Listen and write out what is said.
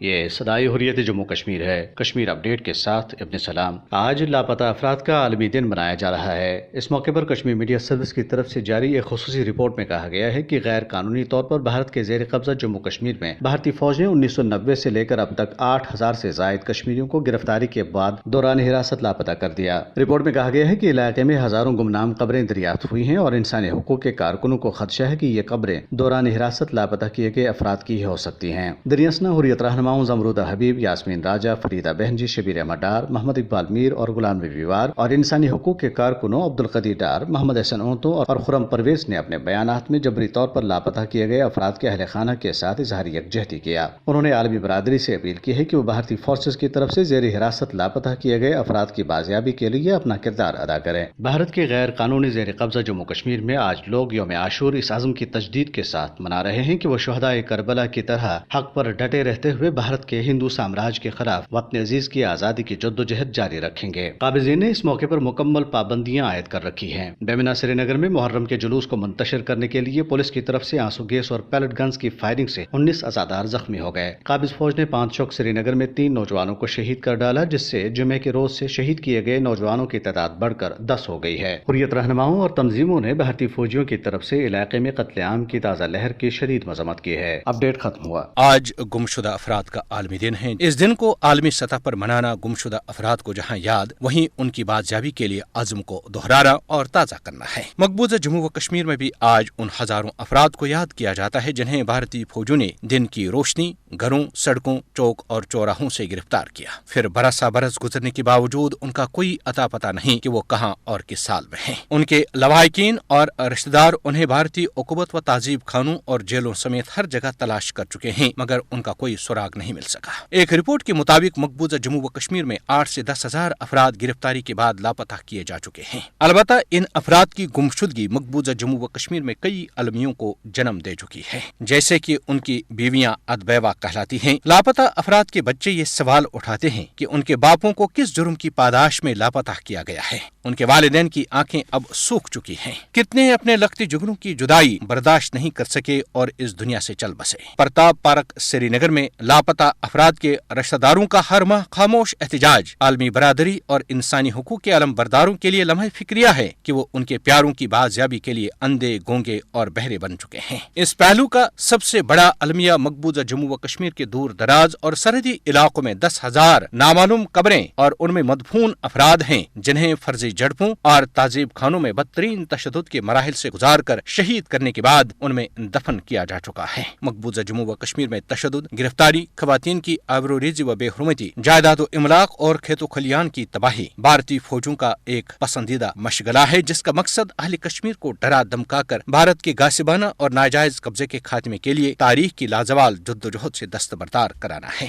یہ صدائے حریت جموں کشمیر ہے۔ کشمیر اپڈیٹ کے ساتھ ابن سلام۔ آج لاپتہ افراد کا عالمی دن منایا جا رہا ہے۔ اس موقع پر کشمیر میڈیا سروس کی طرف سے جاری ایک خصوصی رپورٹ میں کہا گیا ہے کہ غیر قانونی طور پر بھارت کے زیر قبضہ جموں کشمیر میں بھارتی فوج نے 1990 سے لے کر اب تک 8,000 سے زائد کشمیریوں کو گرفتاری کے بعد دوران حراست لاپتہ کر دیا۔ رپورٹ میں کہا گیا ہے کہ علاقے میں ہزاروں گمنام قبریں دریافت ہوئی ہیں اور انسانی حقوق کے کارکنوں کو خدشہ ہے کہ یہ قبریں دوران حراست لاپتہ کیے گئے افراد کی ہی ہو سکتی ہیں۔ دریاسنا حریت رہنماؤں زمرودہ حبیب، یاسمین راجہ، فریدہ بہنجی، شبیر احمد ڈار، محمد اقبال میر اور غلام نبی وار اور انسانی حقوق کے کارکنوں عبدالقدیر ڈار، محمد احسن اونتو اور خرم پرویز نے اپنے بیانات میں جبری طور پر لاپتہ کیے گئے افراد کے اہل خانہ کے ساتھ اظہار یکجہتی کیا۔ انہوں نے عالمی برادری سے اپیل کی ہے کہ وہ بھارتی فورسز کی طرف سے زیر حراست لاپتہ کیے گئے افراد کی بازیابی کے لیے اپنا کردار ادا کریں۔ بھارت کے غیر قانونی زیر قبضہ جموں کشمیر میں آج لوگ یوم عاشور اس عزم کی تجدید کے ساتھ منا رہے ہیں کہ وہ شہدائے کربلا کی طرح حق پر ڈٹے رہتے ہوئے بھارت کے ہندو سامراج کے خلاف وطن عزیز کی آزادی کی جدوجہد جاری رکھیں گے۔ قابضین نے اس موقع پر مکمل پابندیاں عائد کر رکھی ہیں۔ بیمنا سری نگر میں محرم کے جلوس کو منتشر کرنے کے لیے پولیس کی طرف سے آنسو گیس اور پیلٹ گنز کی فائرنگ سے 19 عزادار زخمی ہو گئے۔ قابض فوج نے 5 چوک سری نگر میں 3 نوجوانوں کو شہید کر ڈالا، جس سے جمعے کے روز سے شہید کیے گئے نوجوانوں کی تعداد بڑھ کر 10 ہو گئی ہے۔ حریت رہنماؤں اور تنظیموں نے بھارتی فوجیوں کی طرف سے علاقے میں قتل عام کی تازہ لہر کی شدید مذمت کی ہے۔ اپڈیٹ ختم ہوا۔ آج گمشدہ افراد کا عالمی دن ہے۔ اس دن کو عالمی سطح پر منانا گمشدہ افراد کو جہاں یاد وہیں ان کی بازیابی کے لیے عزم کو دہرانا اور تازہ کرنا ہے۔ مقبوضہ جموں و کشمیر میں بھی آج ان ہزاروں افراد کو یاد کیا جاتا ہے جنہیں بھارتی فوجوں نے دن کی روشنی، گھروں، سڑکوں، چوک اور چوراہوں سے گرفتار کیا۔ پھر برسا برس گزرنے کے باوجود ان کا کوئی اتا پتہ نہیں کہ وہ کہاں اور کس سال میں ہیں۔ ان کے لواحقین اور رشتہ دار انہیں بھارتی عقوبت و تعذیب خانوں اور جیلوں سمیت ہر جگہ تلاش کر چکے ہیں، مگر ان کا کوئی سراغ نہیں مل سکا۔ ایک رپورٹ کے مطابق مقبوضہ جموں و کشمیر میں 8 سے 10 ہزار افراد گرفتاری کے بعد لاپتہ کیے جا چکے ہیں۔ البتہ ان افراد کی گمشدگی مقبوضہ جموں و کشمیر میں کئی المیوں کو جنم دے چکی ہے، جیسے کہ ان کی بیویاں ادبیوہ کہلاتی ہیں۔ لاپتہ افراد کے بچے یہ سوال اٹھاتے ہیں کہ ان کے باپوں کو کس جرم کی پاداش میں لاپتہ کیا گیا ہے۔ ان کے والدین کی آنکھیں اب سوکھ چکی ہیں۔ کتنے اپنے لختی جگروں کی جدائی برداشت نہیں کر سکے اور اس دنیا سے چل بسے۔ پرتاپ پارک سری نگر میں لاپتہ افراد کے رشتہ داروں کا ہر ماہ خاموش احتجاج عالمی برادری اور انسانی حقوق کے علم برداروں کے لیے لمحہ فکریہ ہے کہ وہ ان کے پیاروں کی بازیابی کے لیے اندھے، گونگے اور بہرے بن چکے ہیں۔ اس پہلو کا سب سے بڑا المیہ مقبوضہ جموں و کشمیر کے دور دراز اور سرحدی علاقوں میں 10,000 نامعلوم قبریں اور ان میں مدفون افراد ہیں جنہیں فرضی جھڑپوں اور تعذیب خانوں میں بدترین تشدد کے مراحل سے گزار کر شہید کرنے کے بعد ان میں دفن کیا جا چکا ہے۔ مقبوضہ جموں و کشمیر میں تشدد، گرفتاری، خواتین کی آبروریزی و بے حرمتی، جائیداد و املاک اور کھیت و کھلیان کی تباہی بھارتی فوجوں کا ایک پسندیدہ مشغلہ ہے، جس کا مقصد اہل کشمیر کو ڈرا دھمکا کر بھارت کے غاصبانہ اور ناجائز قبضے کے خاتمے کے لیے تاریخ کی لازوال جدوجہد سے دستبردار کرانا ہے۔